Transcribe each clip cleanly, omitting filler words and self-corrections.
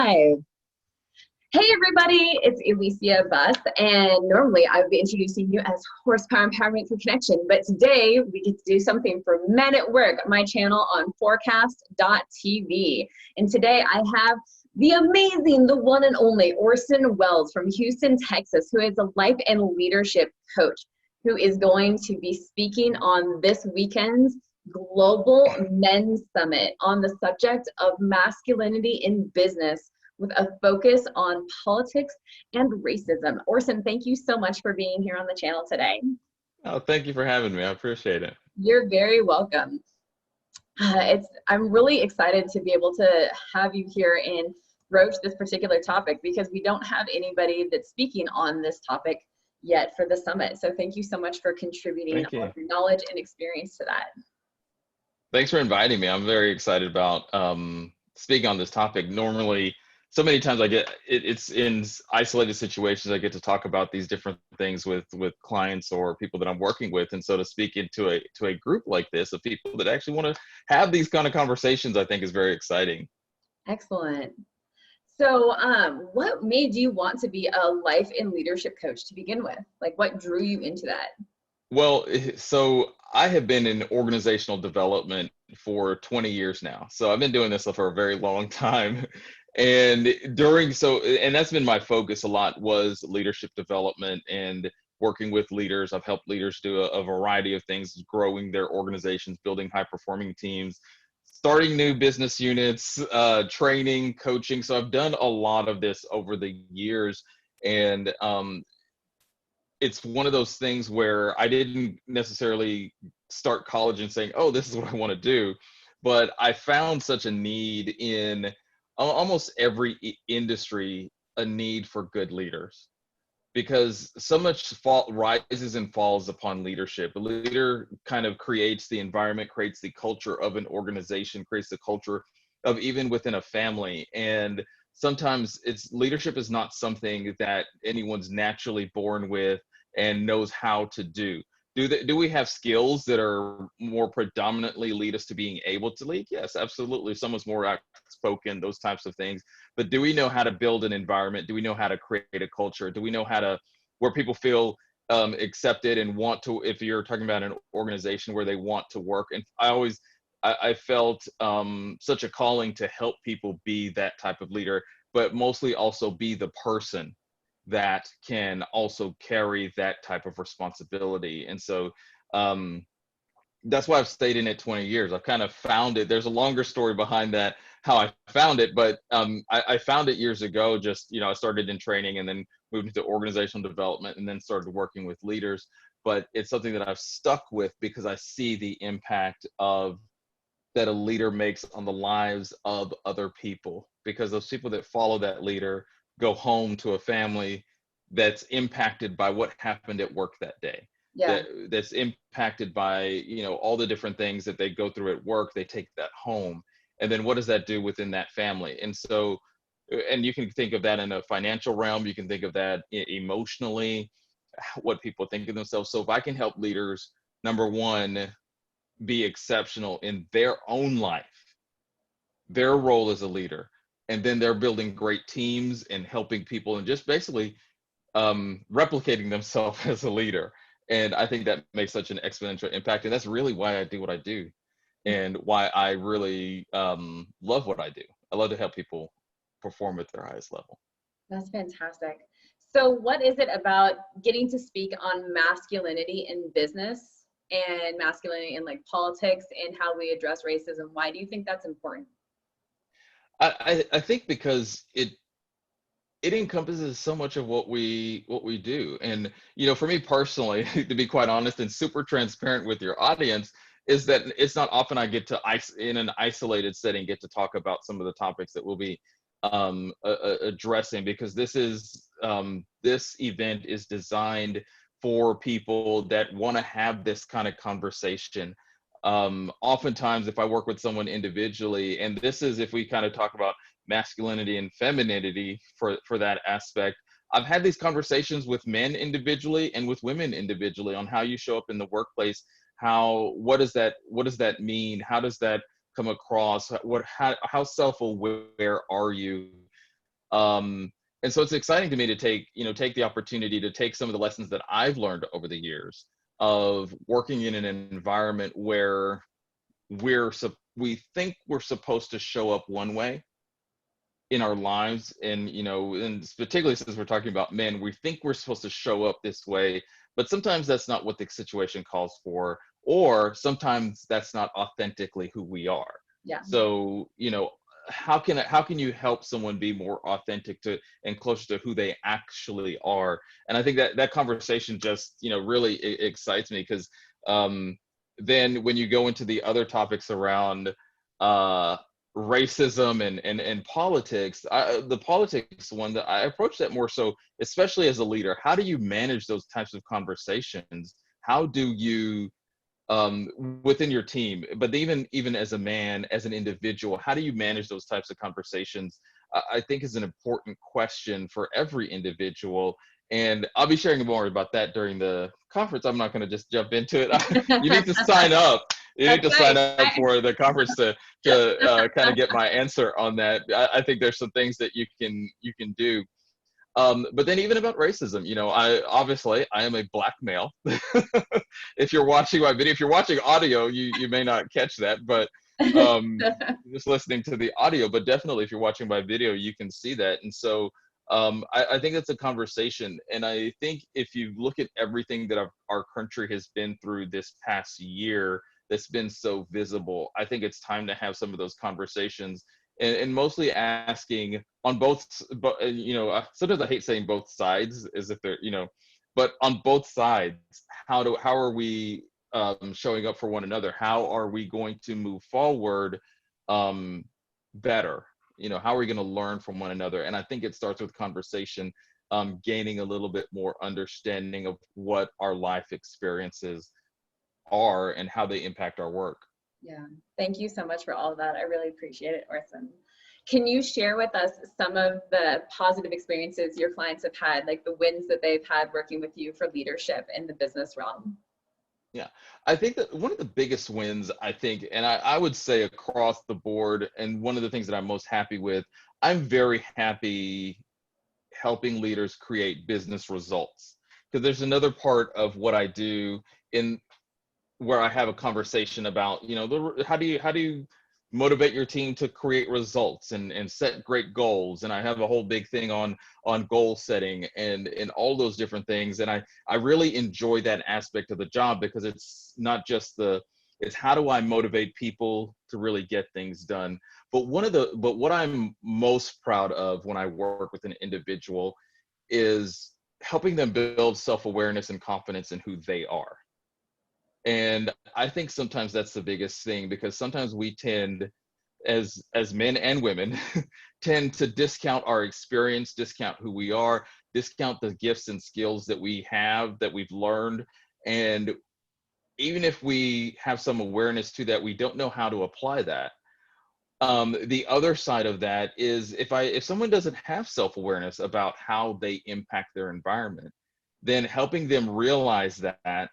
Hi. Hey everybody, it's Elysia Buss, and normally I would be introducing you as Horsepower Empowerment for Connection, but today we get to do something for Men at Work, my channel on forecast.tv. And today I have the amazing, the one and only Orson Wells from Houston, Texas, who is a life and leadership coach, who is going to be speaking on this weekend's Global Men's Summit on the subject of masculinity in business, with a focus on politics and racism. Orson, thank you so much for being here on the channel today. Oh, thank you for having me. I appreciate it. You're very welcome. I'm really excited to be able to have you here and broach this particular topic, because we don't have anybody that's speaking on this topic yet for the summit. So thank you so much for contributing all of your knowledge and experience to that. Thanks for inviting me. I'm very excited about speaking on this topic. Normally, so many times it's in isolated situations I get to talk about these different things with clients or people that I'm working with, and so to speak into a group like this of people that actually want to have these kind of conversations, I think is very exciting. Excellent. So what made you want to be a life and leadership coach to begin with? Like, what drew you into that? Well, so I have been in organizational development for 20 years now. So I've been doing this for a very long time. And and that's been my focus a lot, was leadership development and working with leaders. I've helped leaders do a variety of things, growing their organizations, building high performing teams, starting new business units, training, coaching. So I've done a lot of this over the years. And it's one of those things where I didn't necessarily start college and saying, oh, this is what I want to do. But I found such a need in almost every industry, a need for good leaders, because so much rises and falls upon leadership. A leader kind of creates the environment, creates the culture of an organization, creates the culture of even within a family. And sometimes leadership is not something that anyone's naturally born with and knows how to do. Do we have skills that are more predominantly lead us to being able to lead? Yes, absolutely. Someone's more outspoken, those types of things. But do we know how to build an environment? Do we know how to create a culture? Do we know how to, where people feel accepted and want to, if you're talking about an organization where they want to work? And I felt such a calling to help people be that type of leader, but mostly also be the person that can also carry that type of responsibility. And so that's why I've stayed in it 20 years. I've kind of found it. There's a longer story behind that, how I found it, but I found it years ago. Just, I started in training and then moved into organizational development and then started working with leaders. But it's something that I've stuck with because I see the impact that a leader makes on the lives of other people, because those people that follow that leader go home to a family that's impacted by what happened at work that day. Yeah. That's impacted by, all the different things that they go through at work. They take that home. And then what does that do within that family? And so, and you can think of that in a financial realm. You can think of that emotionally, what people think of themselves. So if I can help leaders, number one, be exceptional in their own life, their role as a leader, and then they're building great teams and helping people and just basically replicating themselves as a leader. And I think that makes such an exponential impact. And that's really why I do what I do, and why I really love what I do. I love to help people perform at their highest level. That's fantastic. So what is it about getting to speak on masculinity in business and masculinity in like politics and how we address racism? Why do you think that's important? I think because it encompasses so much of what we do. And for me personally, to be quite honest and super transparent with your audience, is that it's not often I get to in an isolated setting get to talk about some of the topics that we'll be addressing, because this event is designed for people that want to have this kind of conversation. Oftentimes if I work with someone individually, and this is if we kind of talk about masculinity and femininity for that aspect, I've had these conversations with men individually and with women individually on how you show up in the workplace. What does that mean? How does that come across? How self-aware are you? And so it's exciting to me to take the opportunity to take some of the lessons that I've learned over the years of working in an environment where we think we're supposed to show up one way in our lives, and and particularly since we're talking about men, we think we're supposed to show up this way, but sometimes that's not what the situation calls for, or sometimes that's not authentically who we are. Yeah. So how can you help someone be more authentic to and closer to who they actually are? And I think that conversation just really excites me, because then when you go into the other topics around uh racism and politics, the politics one, that I approach that more so, especially as a leader. How do you manage those types of conversations? How do you within your team, but even as a man, as an individual, how do you manage those types of conversations? I think is an important question for every individual. And I'll be sharing more about that during the conference. I'm not going to just jump into it. You need to sign up. You need to sign up for the conference to kind of get my answer on that. I think there's some things that you can do. But then even about racism, I am a black male. If you're watching my video, if you're watching audio, you may not catch that, but just listening to the audio, but definitely if you're watching my video, you can see that. And so I think that's a conversation. And I think if you look at everything that our country has been through this past year, that's been so visible, I think it's time to have some of those conversations, and mostly asking on both, but sometimes I hate saying both sides, as if they're, but on both sides, how are we showing up for one another? How are we going to move forward better? How are we going to learn from one another? And I think it starts with conversation, gaining a little bit more understanding of what our life experiences are and how they impact our work. Yeah, thank you so much for all of that. I really appreciate it, Orson. Can you share with us some of the positive experiences your clients have had, like the wins that they've had working with you for leadership in the business realm? Yeah, I think that one of the biggest wins, I think, and I would say across the board, and one of the things that I'm most happy with, I'm very happy helping leaders create business results. Because there's another part of what I do in where I have a conversation about, how do you motivate your team to create results and set great goals. And I have a whole big thing on goal setting and all those different things. And I really enjoy that aspect of the job, because it's not just it's how do I motivate people to really get things done. But what I'm most proud of when I work with an individual is helping them build self-awareness and confidence in who they are. And I think sometimes that's the biggest thing, because sometimes we tend, as men and women, tend to discount our experience, discount who we are, discount the gifts and skills that we have, that we've learned. And even if we have some awareness to that, we don't know how to apply that. The other side of that is, if someone doesn't have self-awareness about how they impact their environment, then helping them realize that,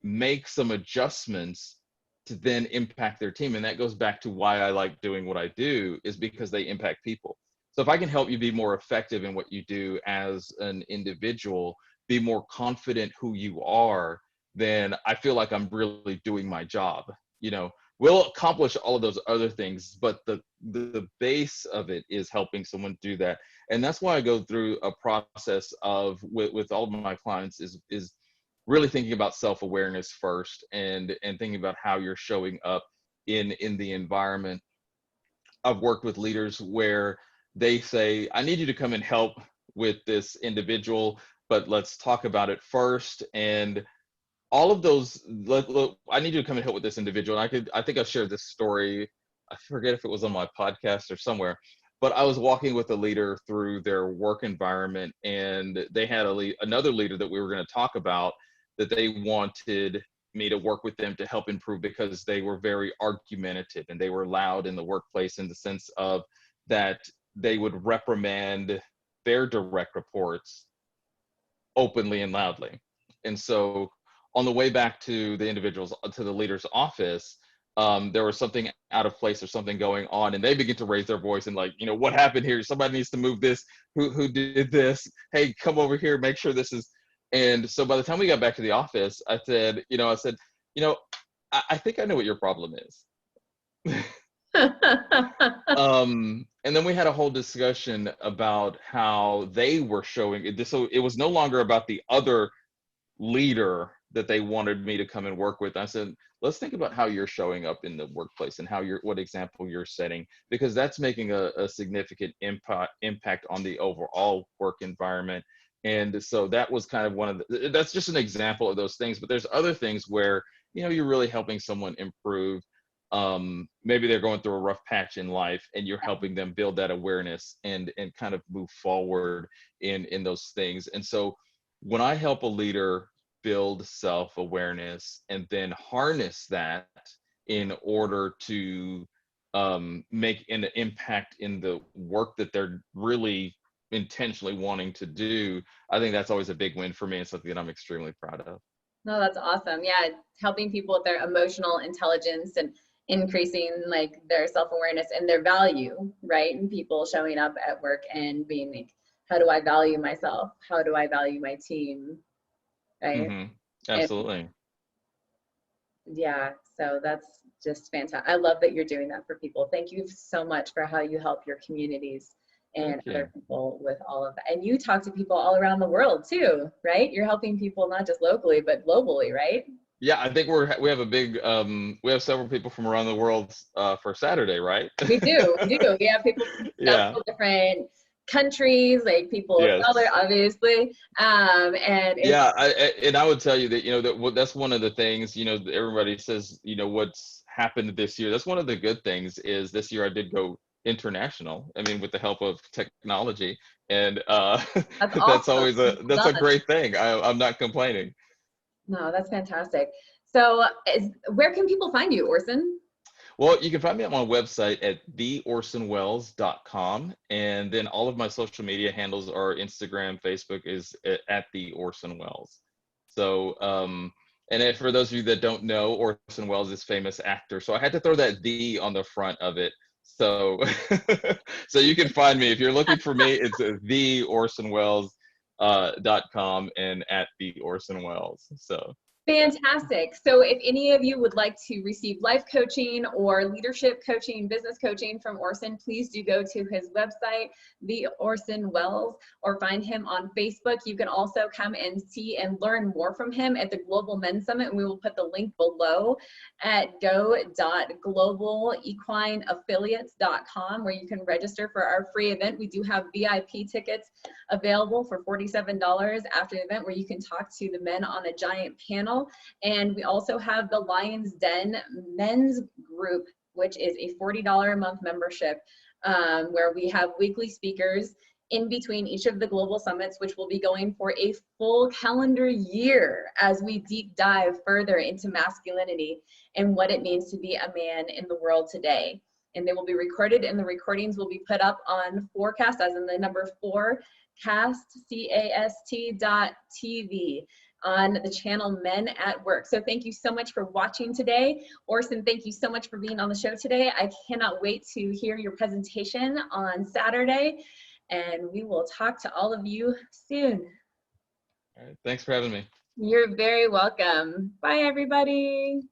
make some adjustments to then impact their team. And that goes back to why I like doing what I do, is because they impact people. So if I can help you be more effective in what you do as an individual, be more confident who you are, then I feel like I'm really doing my job. We'll accomplish all of those other things, but the base of it is helping someone do that. And that's why I go through a process of, with all of my clients, is really thinking about self-awareness first, and thinking about how you're showing up in the environment. I've worked with leaders where they say, I need you to come and help with this individual, but let's talk about it first. And all of those, I need you to come and help with this individual. And I think I've shared this story. I forget if it was on my podcast or somewhere, but I was walking with a leader through their work environment, and they had another leader that we were going to talk about, that they wanted me to work with them to help improve, because they were very argumentative and they were loud in the workplace, in the sense of that they would reprimand their direct reports openly and loudly. And so on the way back to the leader's office, there was something out of place or something going on, and they begin to raise their voice and like, what happened here? Somebody needs to move this. Who did this? Hey, come over here, make sure this is. And so by the time we got back to the office, I said, I think I know what your problem is. And then we had a whole discussion about how they were showing it. So it was no longer about the other leader that they wanted me to come and work with. I said, let's think about how you're showing up in the workplace and what example you're setting, because that's making a significant impact on the overall work environment. And so that was kind of that's just an example of those things. But there's other things where, you're really helping someone improve. Maybe they're going through a rough patch in life, and you're helping them build that awareness and kind of move forward in those things. And so when I help a leader build self-awareness and then harness that in order to make an impact in the work that they're really intentionally wanting to do, I think that's always a big win for me and something that I'm extremely proud of. No, that's awesome. Yeah, helping people with their emotional intelligence and increasing like their self-awareness and their value, right? And people showing up at work and being like, how do I value myself? How do I value my team? Right? Mm-hmm. Absolutely. And, yeah, so that's just fantastic. I love that you're doing that for people. Thank you so much for how you help your communities and other people with all of that. And you talk to people all around the world too, right? You're helping people not just locally, but globally, right? Yeah, I think we have a big we have several people from around the world for Saturday, right? We do. We have people from several different countries, like people of color, obviously. And I would tell you that that's one of the things, that everybody says, what's happened this year. That's one of the good things is this year I did go international. I mean, with the help of technology, and that's that's awesome. always that's a great thing. I'm not complaining. No, that's fantastic. So where can people find you, Orson? Well, you can find me on my website at theorsonwells.com. And then all of my social media handles are Instagram, Facebook is at the Orson Wells. So, and for those of you that don't know, Orson Welles is a famous actor. So I had to throw that "the" on the front of it. So, so you can find me if you're looking for me. It's theorsonwells.com and at the Orson Wells. So. Fantastic. So if any of you would like to receive life coaching or leadership coaching, business coaching from Orson, please do go to his website, The Orson Wells, or find him on Facebook. You can also come and see and learn more from him at the Global Men's Summit. And we will put the link below at go.globalequineaffiliates.com, where you can register for our free event. We do have VIP tickets available for $47 after the event, where you can talk to the men on a giant panel. And we also have the Lion's Den Men's Group, which is a $40 a month membership, where we have weekly speakers in between each of the global summits, which will be going for a full calendar year as we deep dive further into masculinity and what it means to be a man in the world today. And they will be recorded, and the recordings will be put up on Forecast, as in the number 4, cast.tv, on the channel Men at Work. So thank you so much for watching today. Orson, thank you so much for being on the show today. I cannot wait to hear your presentation on Saturday, and we will talk to all of you soon. All right, thanks for having me. You're very welcome. Bye, everybody.